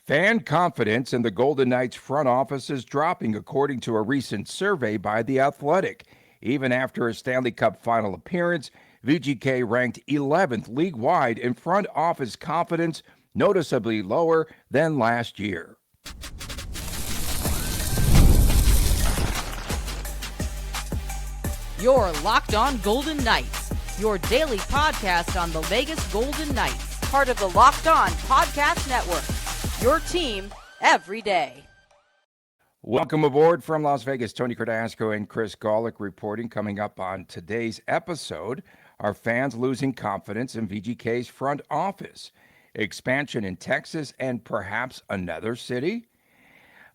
Fan confidence in the Golden Knights front office is dropping, according to a recent survey by The Athletic. Even after a Stanley Cup Final appearance, VGK ranked 11th league-wide in front office confidence, noticeably lower than last year. You're Locked On Golden Knights, your daily podcast on the Vegas Golden Knights, part of the Locked On Podcast Network, your team every day. Welcome aboard from Las Vegas. Tony Dasco and Chris Gawlik reporting. Coming up on today's episode, are fans losing confidence in VGK's front office? Expansion in Texas and perhaps another city?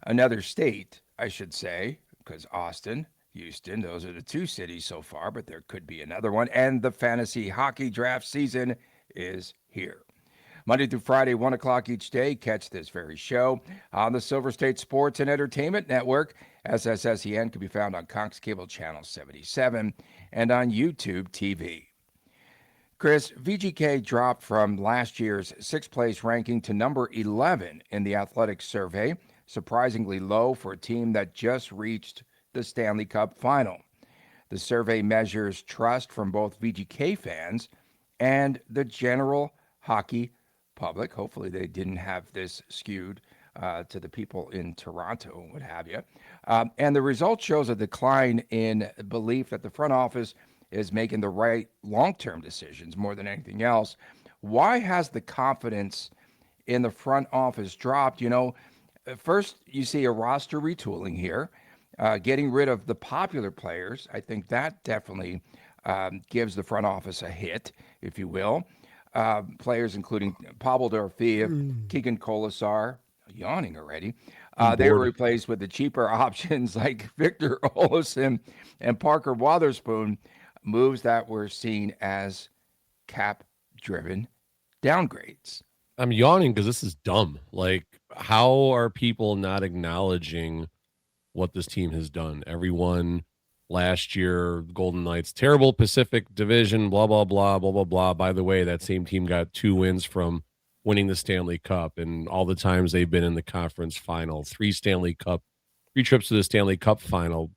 Another state, I should say, because Austin, Houston, those are the two cities so far, but there could be another one. And the fantasy hockey draft season is here. Monday through Friday, 1 o'clock each day. Catch this very show on the Silver State Sports and Entertainment Network. SSSEN can be found on Cox Cable Channel 77 and on YouTube TV. Chris, VGK dropped from last year's sixth-place ranking to number 11 in the Athletic survey, surprisingly low for a team that just reached the Stanley Cup Final. The survey measures trust from both VGK fans and the general hockey public. Hopefully they didn't have this skewed to the people in Toronto and what have you. And the result shows a decline in belief that the front office is making the right long-term decisions more than anything else. Why has the confidence in the front office dropped? First you see a roster retooling here. Getting rid of the popular players, I think that definitely gives the front office a hit, if you will. Players including Pavel Dorofeyev, Keegan, Kolesar, yawning already. They were replaced with the cheaper options like Victor Olofsson and Parker Wotherspoon, moves that were seen as cap-driven downgrades. I'm yawning because this is dumb. Like, how are people not acknowledging what this team has done? Everyone last year, Golden Knights, terrible Pacific Division, blah, blah, blah, blah, blah, blah. By the way, that same team got 2 wins from winning the Stanley Cup, and all the times they've been in the conference final, 3 trips to the Stanley Cup final.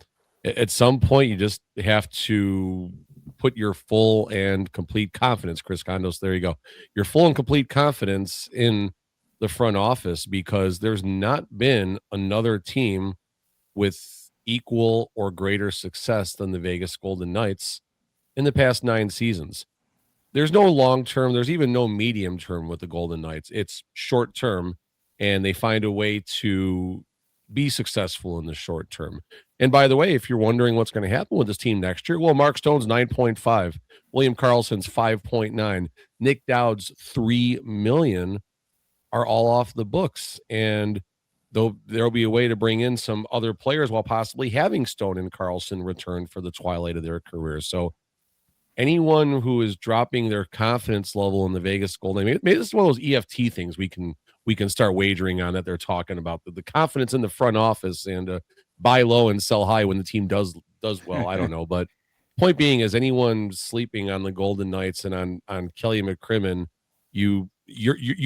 At some point, you just have to put your full and complete confidence, Chris Condos, there you go, your full and complete confidence in the front office, because there's not been another team with equal or greater success than the Vegas Golden Knights in the past 9 seasons. There's no long term, there's even no medium term with the Golden Knights. It's short term, and they find a way to be successful in the short term. And by the way, if you're wondering what's going to happen with this team next year, well, Mark Stone's 9.5, William Karlsson's 5.9, Nick Dowd's $3 million are all off the books. And though there'll be a way to bring in some other players while possibly having Stone and Karlsson return for the twilight of their career. So anyone who is dropping their confidence level in the Vegas Golden, maybe this is one of those EFT things we can start wagering on, that they're talking about the confidence in the front office and buy low and sell high when the team does well. I don't know, but point being is, anyone sleeping on the Golden Knights and on Kelly McCrimmon, you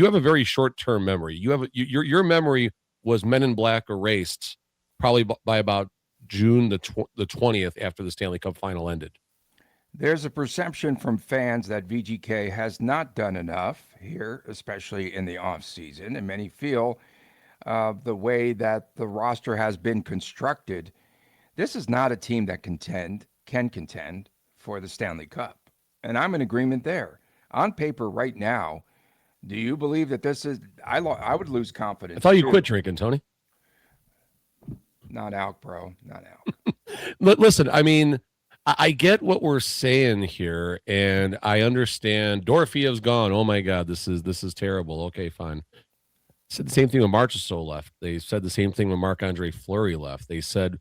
have a very short term memory. Your memory was Men in Black erased probably by about June the 20th after the Stanley Cup Final ended. There's a perception from fans that VGK has not done enough here, especially in the offseason, and many feel the way that the roster has been constructed, this is not a team that can contend for the Stanley Cup. And I'm in agreement there. On paper right now, do you believe that this is, I would lose confidence. I thought you quit drinking, Tony. Not out, bro. Not out. Listen, I mean, I get what we're saying here, and I understand. Dorofeyev's gone. Oh my God, this is terrible. Okay, fine. Said the same thing when Marchessault left. They said the same thing when Marc-Andre Fleury left. They said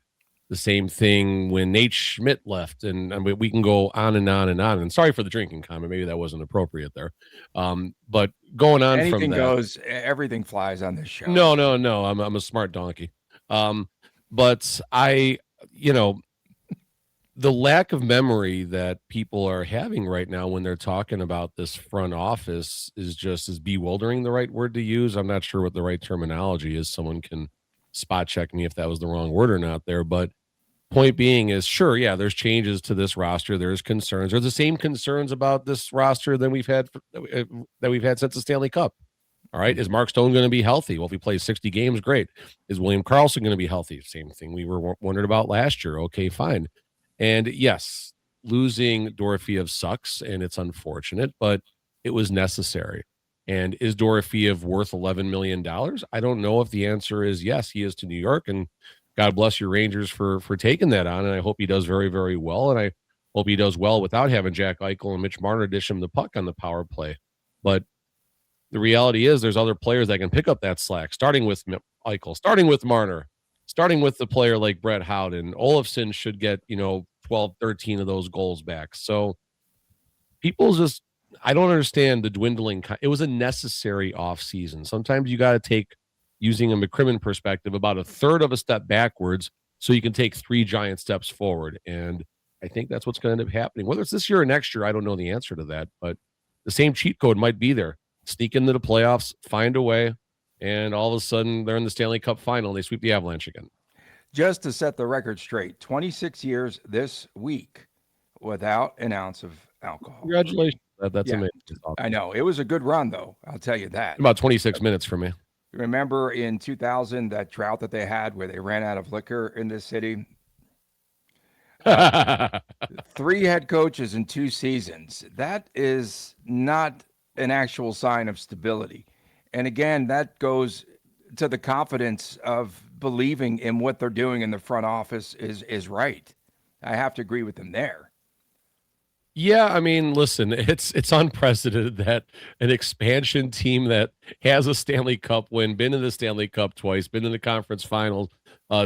the same thing when Nate Schmidt left, and we can go on and on and on. And sorry for the drinking comment. Maybe that wasn't appropriate there. But going on, anything from that, goes. Everything flies on this show. No. I'm a smart donkey. But I, the lack of memory that people are having right now when they're talking about this front office is bewildering the right word to use. I'm not sure what the right terminology is. Someone can spot check me if that was the wrong word or not there. But point being is, sure, yeah, there's changes to this roster. There's concerns. There's the same concerns about this roster than we've had since the Stanley Cup. All right. Is Mark Stone going to be healthy? Well, if he plays 60 games, great. Is William Karlsson going to be healthy? Same thing we were wondering about last year. Okay, fine. And yes, losing Dorofeyev sucks and it's unfortunate, but it was necessary. And is Dorofeyev worth $11 million? I don't know if the answer is yes, he is to New York. And God bless your Rangers for taking that on. And I hope he does very, very well. And I hope he does well without having Jack Eichel and Mitch Marner dish him the puck on the power play. But the reality is there's other players that can pick up that slack, starting with Eichel, starting with Marner, starting with the player like Brett Howden. Olofsson should get, 12, 13 of those goals back. So people just, I don't understand the dwindling. It was a necessary offseason. Sometimes you got to take, using a McCrimmon perspective, about a third of a step backwards so you can take 3 giant steps forward. And I think that's what's going to end up happening. Whether it's this year or next year, I don't know the answer to that, but the same cheat code might be there. Sneak into the playoffs, find a way, and all of a sudden they're in the Stanley Cup Final and they sweep the Avalanche again. Just to set the record straight, 26 years this week without an ounce of alcohol. Congratulations. That's amazing. I know. It was a good run, though. I'll tell you that. About 26 minutes for me. Remember in 2000, that drought that they had where they ran out of liquor in this city? 3 head coaches in 2 seasons. That is not an actual sign of stability. And again, that goes to the confidence of believing in what they're doing in the front office is right. I have to agree with them there. Yeah, I mean, listen, it's unprecedented that an expansion team that has a Stanley Cup win, been in the Stanley Cup twice, been in the conference finals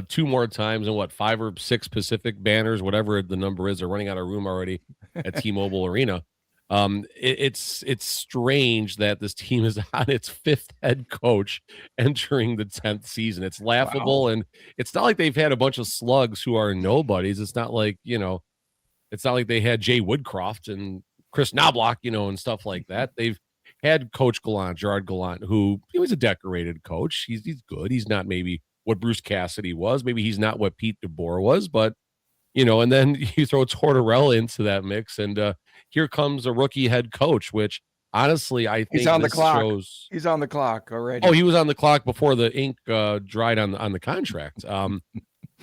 2 more times, and 5 or 6 Pacific banners, whatever the number is, they're running out of room already at T-Mobile Arena. It's strange that this team is on its 5th head coach entering the 10th season. It's laughable, and it's not like they've had a bunch of slugs who are nobodies. It's not like, it's not like they had Jay Woodcroft and Chris Knobloch, and stuff like that. They've had Coach Gallant, Gerard Gallant, who he's a decorated coach. He's good. He's not maybe what Bruce Cassidy was. Maybe he's not what Pete DeBoer was, but and then you throw Tortorella into that mix, and here comes a rookie head coach, which honestly, I think he's on the clock. He's on the clock already. Oh, he was on the clock before the ink dried on the contract.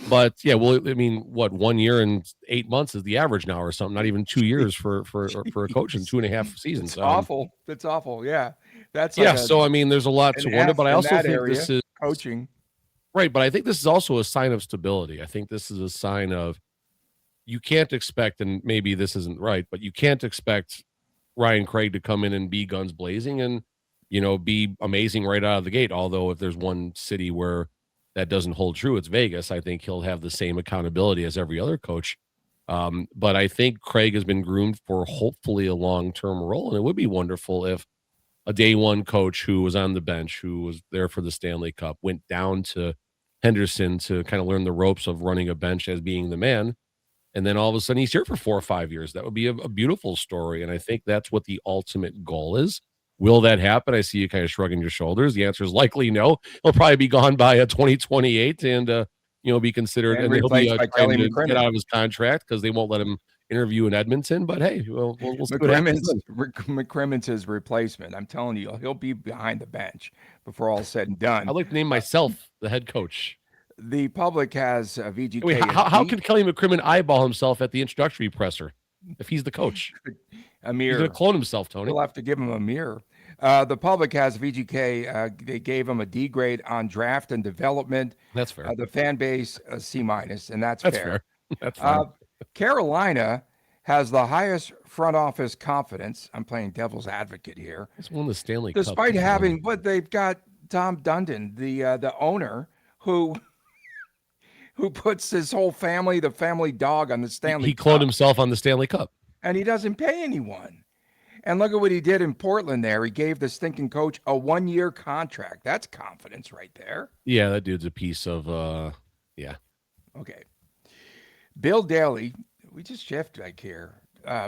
But yeah, well, I mean, 1 year and 8 months is the average now, or something. Not even 2 years for a coach in 2.5 seasons. It's awful. It's awful. Yeah, that's so I mean, there's a lot to wonder, but I also think this is coaching, right? But I think this is also a sign of stability. I think this is a sign of you can't expect, and maybe this isn't right, but you can't expect Ryan Craig to come in and be guns blazing and be amazing right out of the gate. Although if there's one city where that doesn't hold true, it's Vegas. I think he'll have the same accountability as every other coach. But I think Craig has been groomed for hopefully a long-term role. And it would be wonderful if a day one coach who was on the bench, who was there for the Stanley Cup, went down to Henderson to kind of learn the ropes of running a bench as being the man. And then all of a sudden he's here for 4 or 5 years. That would be a beautiful story. And I think that's what the ultimate goal is. Will that happen? I see you kind of shrugging your shoulders. The answer is likely no. He'll probably be gone by 2028 and, be considered. And he'll be trying to get out of his contract because they won't let him interview in Edmonton. But hey, we'll see what happens. McCrimmon's his replacement. I'm telling you, he'll be behind the bench before all said and done. I'd like to name myself the head coach. The public has VGK. Wait, how can Kelly McCrimmon eyeball himself at the introductory presser if he's the coach? A mirror. He's going to clone himself, Tony. We'll have to give him a mirror. The public has VGK. They gave him a D grade on draft and development. That's fair. The fan base, a C-, and that's fair. That's fair. Carolina has the highest front office confidence. I'm playing devil's advocate here. It's won the Stanley Cup. Despite having, but they've got Tom Dundon, the owner, who puts his whole family, the family dog, on the Stanley Cup. He cloned himself on the Stanley Cup. And he doesn't pay anyone. And look at what he did in Portland there. He gave the stinking coach a 1-year contract. That's confidence right there. Yeah, that dude's a piece of, yeah. Okay. Bill Daly, we just shift like here.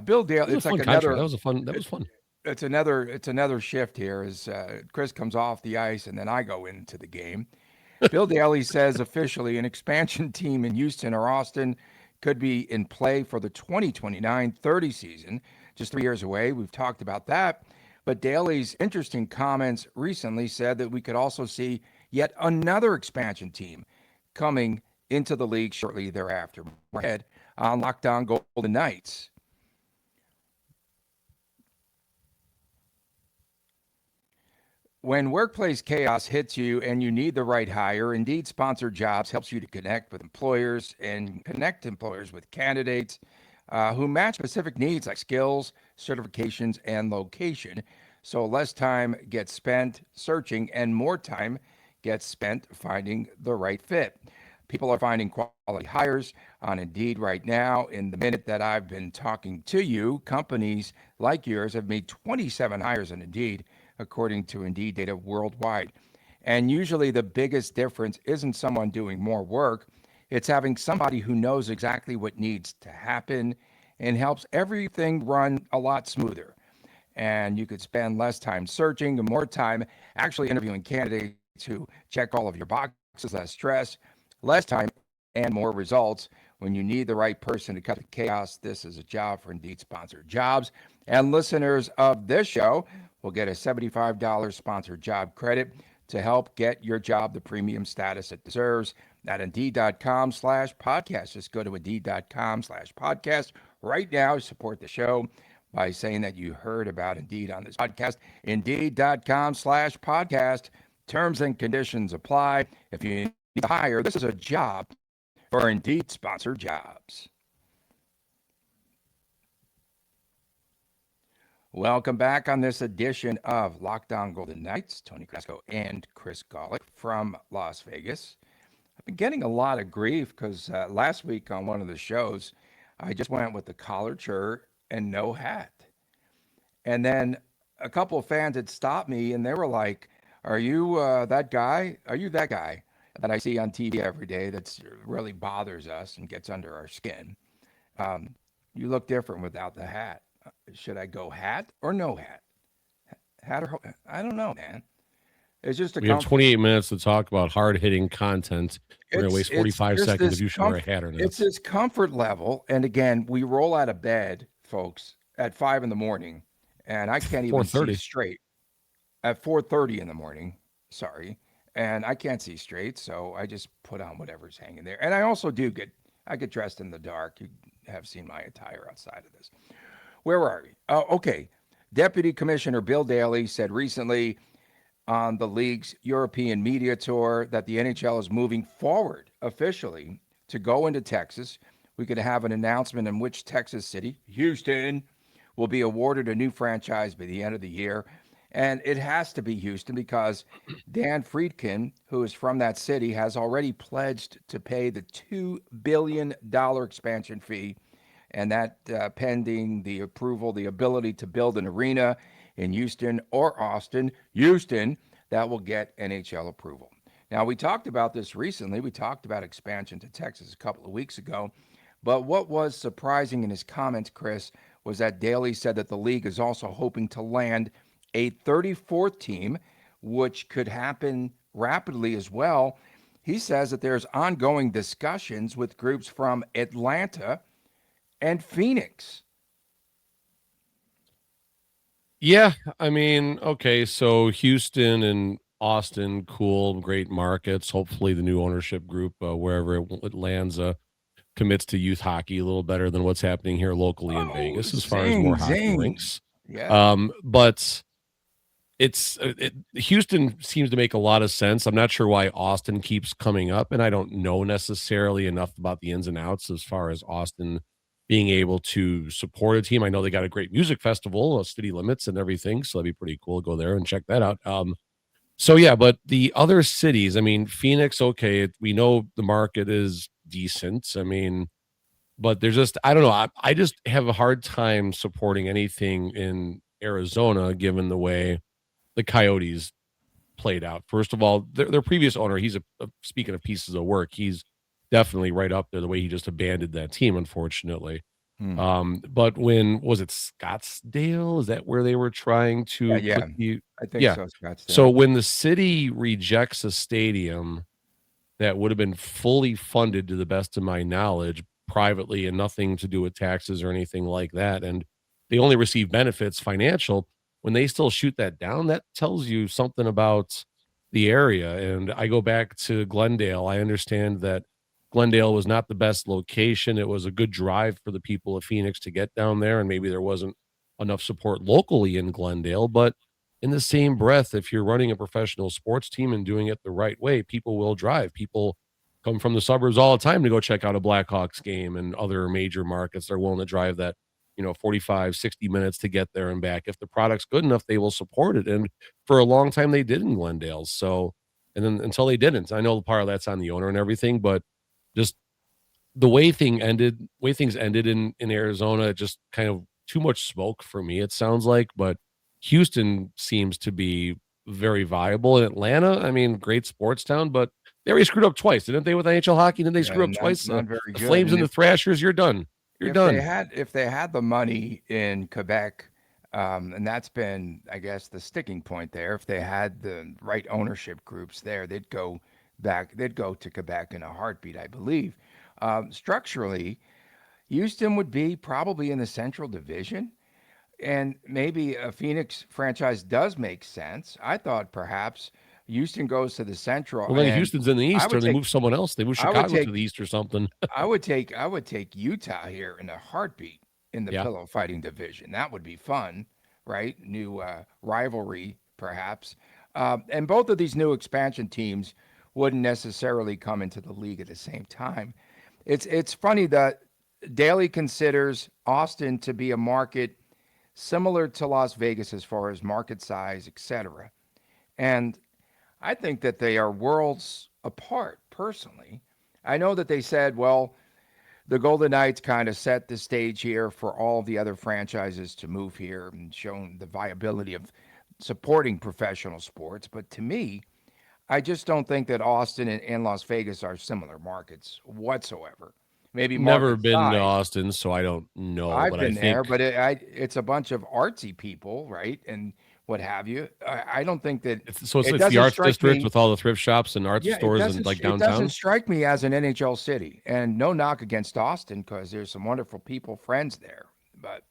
Bill Dale, That was it's a like fun contract. another. That was fun. It's another shift here as Chris comes off the ice and then I go into the game. Bill Daly says officially an expansion team in Houston or Austin could be in play for the 2029-30 season, just 3 years away. We've talked about that. But Daly's interesting comments recently said that we could also see yet another expansion team coming into the league shortly thereafter. We're ahead on Locked On Golden Knights. When workplace chaos hits you and you need the right hire, Indeed Sponsored Jobs helps you to connect with employers and connect employers with candidates who match specific needs like skills, certifications, and location. So less time gets spent searching and more time gets spent finding the right fit. People are finding quality hires on Indeed right now. In the minute that I've been talking to you, companies like yours have made 27 hires on Indeed, according to Indeed data worldwide. And usually the biggest difference isn't someone doing more work. It's having somebody who knows exactly what needs to happen and helps everything run a lot smoother. And you could spend less time searching and more time actually interviewing candidates who check all of your boxes, less stress, less time, and more results. When you need the right person to cut the chaos, this is a job for Indeed Sponsored Jobs. And listeners of this show will get a $75 sponsored job credit to help get your job the premium status it deserves at Indeed.com/podcast. Just go to Indeed.com/podcast right now to support the show by saying that you heard about Indeed on this podcast. Indeed.com/podcast. Terms and conditions apply. If you need to hire, this is a job for Indeed Sponsored Jobs. Welcome back on this edition of Locked On Golden Knights. Tony Dasco and Chris Gawlik from Las Vegas. I've been getting a lot of grief because last week on one of the shows, I just went with the collared shirt and no hat. And then a couple of fans had stopped me and they were like, are you that guy? Are you that guy that I see on TV every day that's really bothers us and gets under our skin? You look different without the hat. Should I go hat or no hat? Hat or I don't know, man. It's just a We have 28 minutes to talk about hard-hitting content. We're going to waste 45 seconds if you should wear a hat or not. It's this comfort level. And again, we roll out of bed, folks, at 5 in the morning, and I can't even see straight. At 4:30 in the morning, sorry. And I can't see straight, so I just put on whatever's hanging there. And I also I get dressed in the dark. You have seen my attire outside of this. Where are we? Okay. Deputy Commissioner Bill Daly said recently on the league's European media tour that the NHL is moving forward officially to go into Texas. We could have an announcement in which Texas city, Houston, will be awarded a new franchise by the end of the year. And it has to be Houston because Dan Friedkin, who is from that city, has already pledged to pay the $2 billion expansion fee. And that pending the approval, the ability to build an arena in Houston or Austin, Houston, that will get NHL approval. Now, we talked about this recently. We talked about expansion to Texas a couple of weeks ago. But what was surprising in his comments, Chris, was that Daly said that the league is also hoping to land a 34th team, which could happen rapidly as well. He says that there's ongoing discussions with groups from Atlanta and Phoenix. Yeah, I mean, okay, so Houston and Austin, cool, great markets. Hopefully the new ownership group, wherever it lands, commits to youth hockey a little better than what's happening here locally in Vegas as far as more hockey rinks. Yeah. But Houston seems to make a lot of sense. I'm not sure why Austin keeps coming up, and I don't know necessarily enough about the ins and outs as far as Austin being able to support a team. I know they got a great music festival, City Limits and everything, so that'd be pretty cool. Go there and check that out. So yeah, but the other cities, I mean, Phoenix, okay, we know the market is decent. I mean, but there's just, I don't know. I just have a hard time supporting anything in Arizona, given the way the Coyotes played out. First of all, their previous owner, he's speaking of pieces of work, he's definitely right up there the way he just abandoned that team, unfortunately. Hmm. But when was it Scottsdale? Is that where they were trying Yeah, to yeah. put the I think yeah. so, So Scottsdale. when the city rejects a stadium that would have been fully funded to the best of my knowledge privately and nothing to do with taxes or anything like that, and they only receive benefits financial, when they still shoot that down, that tells you something about the area. And I go back to Glendale. I understand that Glendale was not the best location. It was a good drive for the people of Phoenix to get down there, and maybe there wasn't enough support locally in Glendale. But in the same breath, if you're running a professional sports team and doing it the right way, people will drive. People come from the suburbs all the time to go check out a Blackhawks game, and other major markets. They're willing to drive that, 45, 60 minutes to get there and back. If the product's good enough, they will support it. And for a long time, they did in Glendale. So, and then until they didn't, I know part of that's on the owner and everything, but just the way things ended in Arizona, just kind of too much smoke for me, it sounds like. But Houston seems to be very viable. In Atlanta, I mean, great sports town, but they already screwed up twice, didn't they, with NHL hockey? Didn't they screw Yeah, up twice? not very The good. Flames And and the Thrashers, you're done. You're done. if they had the money in Quebec, and that's been, I guess, the sticking point there. If they had the right ownership groups there, they'd go back. They'd go to Quebec in a heartbeat, I believe. Structurally, Houston would be probably in the Central Division, and maybe a Phoenix franchise does make sense. I thought perhaps Houston goes to the Central, Well, then and Houston's in the I East, or would they take move someone else. They move I would Chicago take to the East or something. I would take Utah here in a heartbeat in the Yeah. pillow fighting division. That would be fun, right? New rivalry, perhaps. And both of these new expansion teams wouldn't necessarily come into the league at the same time. It's funny that Daly considers Austin to be a market similar to Las Vegas as far as market size, etc. And I think that they are worlds apart personally. I know that they said, well, the Golden Knights kind of set the stage here for all the other franchises to move here and shown the viability of supporting professional sports. But to me, I just don't think that Austin and Las Vegas are similar markets whatsoever. Maybe Never market been to size. Austin, so I don't know, I've but I been there, think but it's a bunch of artsy people, right? And what have you. I don't think that it it's the doesn't arts strike district me. with all the thrift shops and art Yeah, it stores and doesn't like it doesn't downtown. strike me as an NHL city. And no knock against Austin because there's some wonderful people, friends there. But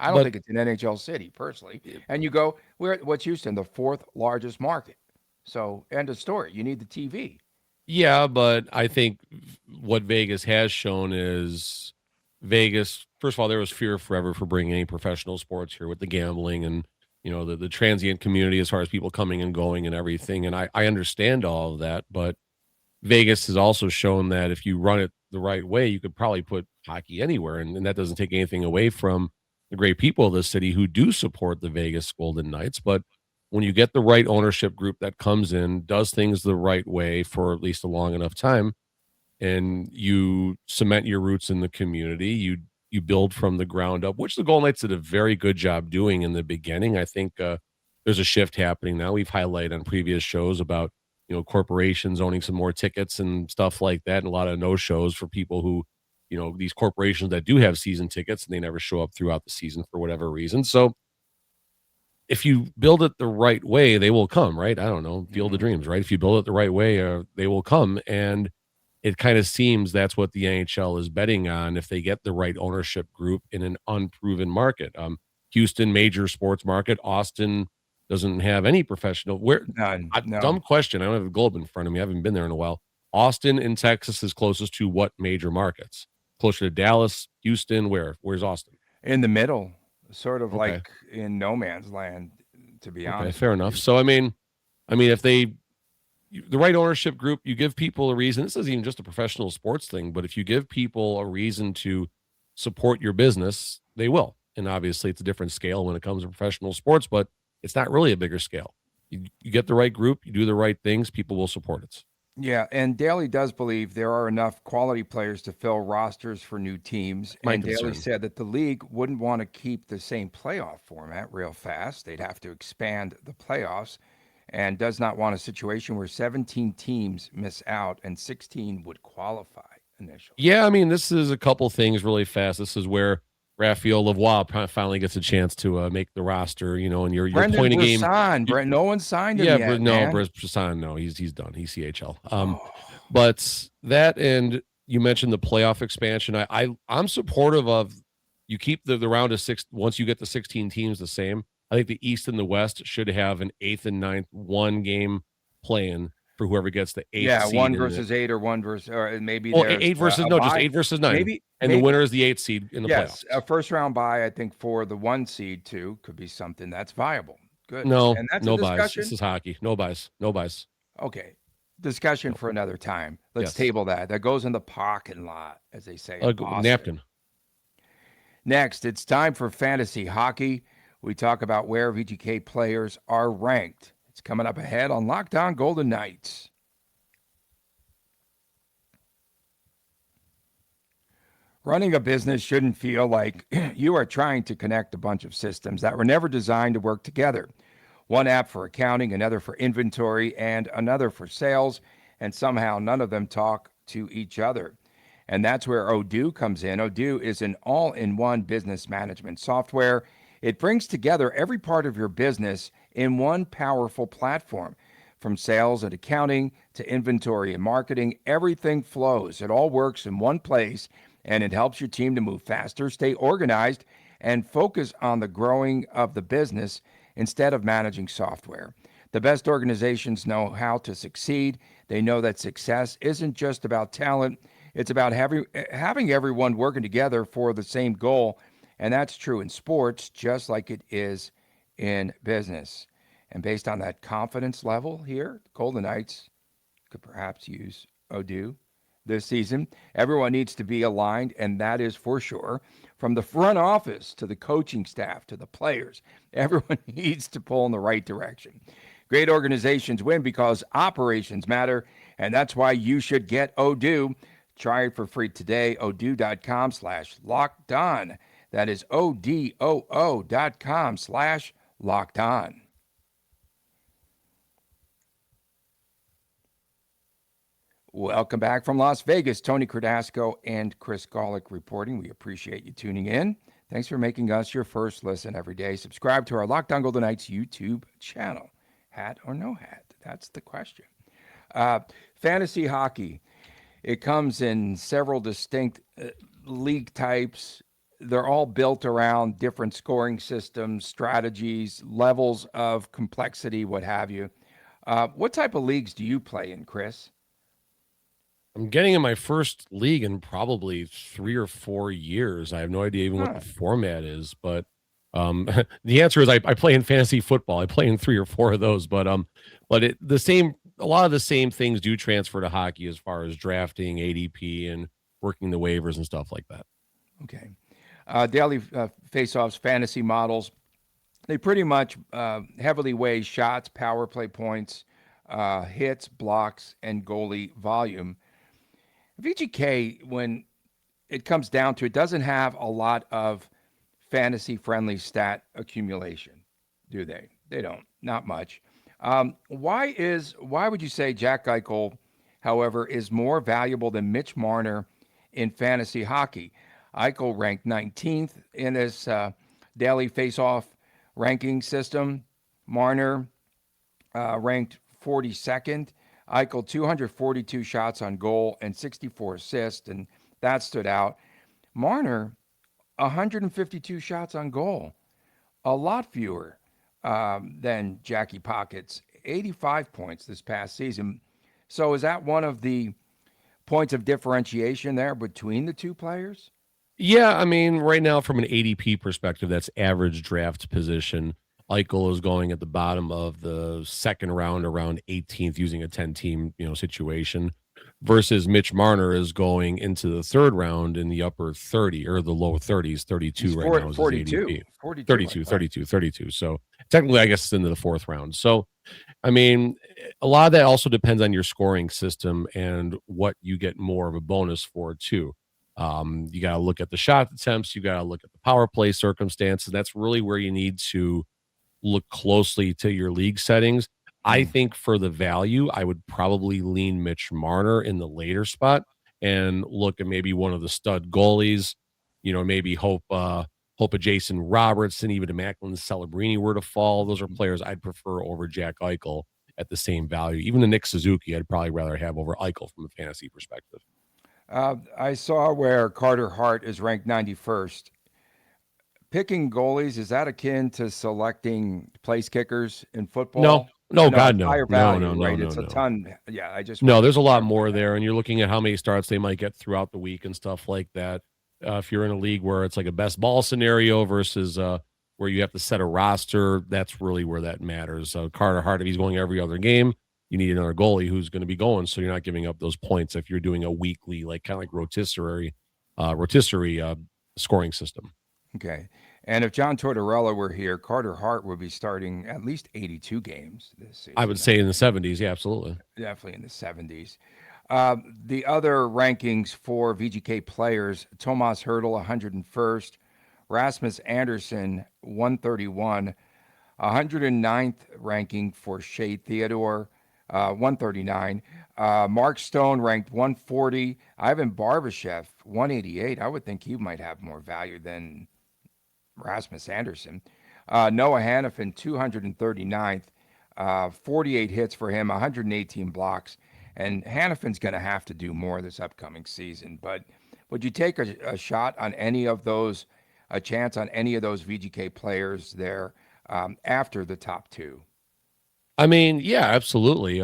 I don't But think it's an NHL city personally. And you go, what's Houston? The fourth largest market. So end of story. You need the TV. yeah, but I think what Vegas has shown is Vegas. First of all, there was fear forever for bringing any professional sports here with the gambling and the transient community as far as people coming and going and everything. And I understand all of that, but Vegas has also shown that if you run it the right way, you could probably put hockey anywhere, and that doesn't take anything away from the great people of the city who do support the Vegas Golden Knights. But when you get the right ownership group that comes in, does things the right way for at least a long enough time, and you cement your roots in the community, you build from the ground up, which the Golden Knights did a very good job doing in the beginning. I think there's a shift happening now. We've highlighted on previous shows about corporations owning some more tickets and stuff like that, and a lot of no shows for people who these corporations that do have season tickets and they never show up throughout the season for whatever reason. So if you build it the right way, they will come, right? I don't know, Field of Mhm. Dreams, right? If you build it the right way, they will come. And it kind of seems that's what the NHL is betting on if they get the right ownership group in an unproven market. Houston, major sports market. Austin doesn't have any professional. Where None. No. dumb question. I don't have a globe in front of me. I haven't been there in a while. Austin in Texas is closest to what major markets? Closer to Dallas, Houston. Where's Austin? In the middle, sort of Okay. like in no man's land, to be Okay, honest fair with enough. you. So I mean, if the right ownership group, you give people a reason. This isn't even just a professional sports thing, but if you give people a reason to support your business, they will. And obviously, it's a different scale when it comes to professional sports, but it's not really a bigger scale. You get the right group, you do the right things, people will support it. Yeah, and Daly does believe there are enough quality players to fill rosters for new teams. My And Daly concern. said that the league wouldn't want to keep the same playoff format real fast. They'd have to expand the playoffs and does not want a situation where 17 teams miss out and 16 would qualify initially. Yeah, I mean, this is a couple things really fast. This is where Raphael Lavoie finally gets a chance to make the roster, and your Brendan point of game. Brisson, no one signed him Yeah, yet, no, man. Brisson, no, he's done. He's CHL. Oh. But that, and you mentioned the playoff expansion. I'm supportive of, you keep the round of 6 once you get the 16 teams the same. I think the East and the West should have an 8th and 9th one-game play-in for whoever gets the 8th seed. 1 versus 8 or 1 versus, or maybe there's 8 versus just 8 versus 9. Maybe the winner is the 8th seed in the playoffs. A first round bye, I think, for the 1 seed too could be something that's viable. Good. No, and that's no a discussion. buys. This is hockey. No buys. Okay. Discussion for another time. Let's table that. That goes in the parking lot, as they say. Napkin. Next, it's time for fantasy hockey. We talk about where VGK players are ranked. It's coming up ahead on Locked On Golden Knights. Running a business shouldn't feel like you are trying to connect a bunch of systems that were never designed to work together. One app for accounting, another for inventory, and another for sales, and somehow none of them talk to each other. And that's where Odoo comes in. Odoo is an all-in-one business management software. It brings together every part of your business in one powerful platform. From sales and accounting to inventory and marketing, everything flows. It all works in one place, and it helps your team to move faster, stay organized, and focus on the growing of the business instead of managing software. The best organizations know how to succeed. They know that success isn't just about talent. It's about having everyone working together for the same goal, and that's true in sports just like it is in business. And based on that confidence level here, the Golden Knights could perhaps use Odoo this season. Everyone needs to be aligned, and that is for sure. From the front office to the coaching staff to the players, everyone needs to pull in the right direction. Great organizations win because operations matter, and that's why you should get Odoo. Try it for free today, odoo.com/lockedon. That is odoo.com/lockedon. Welcome back from Las Vegas. Tony Cardasco and Chris Gawlik reporting. We appreciate you tuning in. Thanks for making us your first listen every day. Subscribe to our Locked On Golden Knights YouTube channel. Hat or no hat? That's the question. Fantasy hockey. It comes in several distinct league types. They're all built around different scoring systems, strategies, levels of complexity, what have you. What type of leagues do you play in, Chris? I'm getting in my first league in probably 3 or 4 years. I have no idea even what the format is, but the answer is I play in fantasy football. I play in 3 or 4 of those, but a lot of the same things do transfer to hockey as far as drafting, ADP, and working the waivers and stuff like that. Okay. Daily faceoffs, fantasy models, they pretty much heavily weigh shots, power play points, hits, blocks, and goalie volume. VGK, when it comes down to it, doesn't have a lot of fantasy-friendly stat accumulation, do they? They don't. Not much. Why would you say Jack Eichel, however, is more valuable than Mitch Marner in fantasy hockey? Eichel ranked 19th in this daily face-off ranking system. Marner ranked 42nd. Eichel, 242 shots on goal and 64 assists, and that stood out. Marner, 152 shots on goal, a lot fewer than Jackie Pockets, 85 points this past season. So is that one of the points of differentiation there between the two players? Yeah, I mean, right now from an ADP perspective, that's average draft position. Eichel is going at the bottom of the second round, around 18th, using a 10-team, situation, versus Mitch Marner is going into the third round in the upper 30 or the low 30s, 32 He's right now is 42. his ADP. 32. So technically, I guess it's into the fourth round. So, I mean, a lot of that also depends on your scoring system and what you get more of a bonus for too. You got to look at the shot attempts. You got to look at the power play circumstances. That's really where you need to look closely to your league settings. I think for the value, I would probably lean Mitch Marner in the later spot and look at maybe one of the stud goalies, maybe hope a Jason Robertson, even a Macklin Celebrini were to fall. Those are players I'd prefer over Jack Eichel at the same value. Even the Nick Suzuki, I'd probably rather have over Eichel from a fantasy perspective. I saw where Carter Hart is ranked 91st. Picking goalies, is that akin to selecting place kickers in football? No, No, God, it's no. higher value, No, right? no, It's a no. ton. Yeah, I just No, there's a lot more there, and you're looking at how many starts they might get throughout the week and stuff like that. If you're in a league where it's like a best ball scenario versus where you have to set a roster, that's really where that matters. Carter Hart, if he's going every other game, you need another goalie who's going to be going, so you're not giving up those points if you're doing a weekly, like kind of like rotisserie scoring system. Okay. And if John Tortorella were here, Carter Hart would be starting at least 82 games this season. I would say in the 70s. Yeah, absolutely. Definitely in the 70s. The other rankings for VGK players, Tomas Hertl, 101st, Rasmus Anderson, 131, 109th ranking for Shea Theodore, 139. Mark Stone ranked 140. Ivan Barbashev, 188. I would think he might have more value than Rasmus Anderson. Noah Hannafin, 239th, 48 hits for him, 118 blocks. And Hannafin's going to have to do more this upcoming season. But would you take a shot on any of those, a chance on any of those VGK players there after the top two? I mean, yeah, absolutely.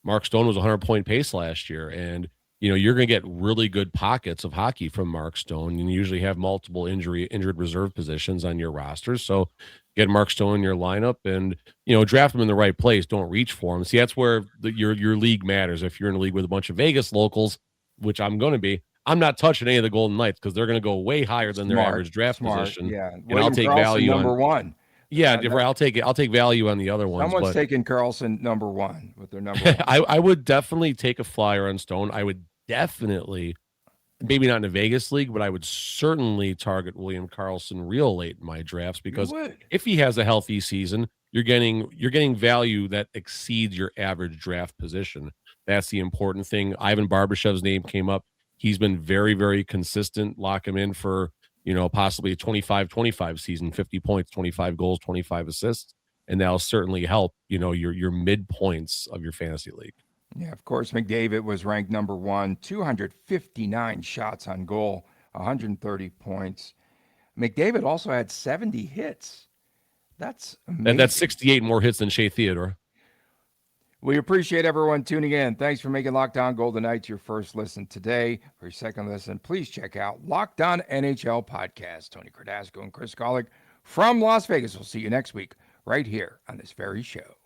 Mark Stone was a 100-point pace last year, and you're going to get really good pockets of hockey from Mark Stone, and you usually have multiple injured reserve positions on your rosters. So get Mark Stone in your lineup and, draft him in the right place. Don't reach for him. See, that's where your league matters. If you're in a league with a bunch of Vegas locals, which I'm going to be, I'm not touching any of the Golden Knights because they're going to go way higher than their average draft position. Yeah. And William I'll take Karlsson, value number on one. Yeah, I'll take value on the other ones. Someone's taking Karlsson number one with their number one. I would definitely take a flyer on Stone. I would definitely, maybe not in a Vegas league, but I would certainly target William Karlsson real late in my drafts because if he has a healthy season, you're getting value that exceeds your average draft position. That's the important thing. Ivan Barbashev's name came up. He's been very, very consistent. Lock him in for possibly a 25-25 season, 50 points, 25 goals, 25 assists, and that'll certainly help, your midpoints of your fantasy league. Yeah, of course, McDavid was ranked number one, 259 shots on goal, 130 points. McDavid also had 70 hits. That's amazing. And that's 68 more hits than Shea Theodore. We appreciate everyone tuning in. Thanks for making Locked On Golden Knights your first listen today. For your second listen, please check out Locked On NHL Podcast. Tony Dasco and Chris Gawlik from Las Vegas. We'll see you next week right here on this very show.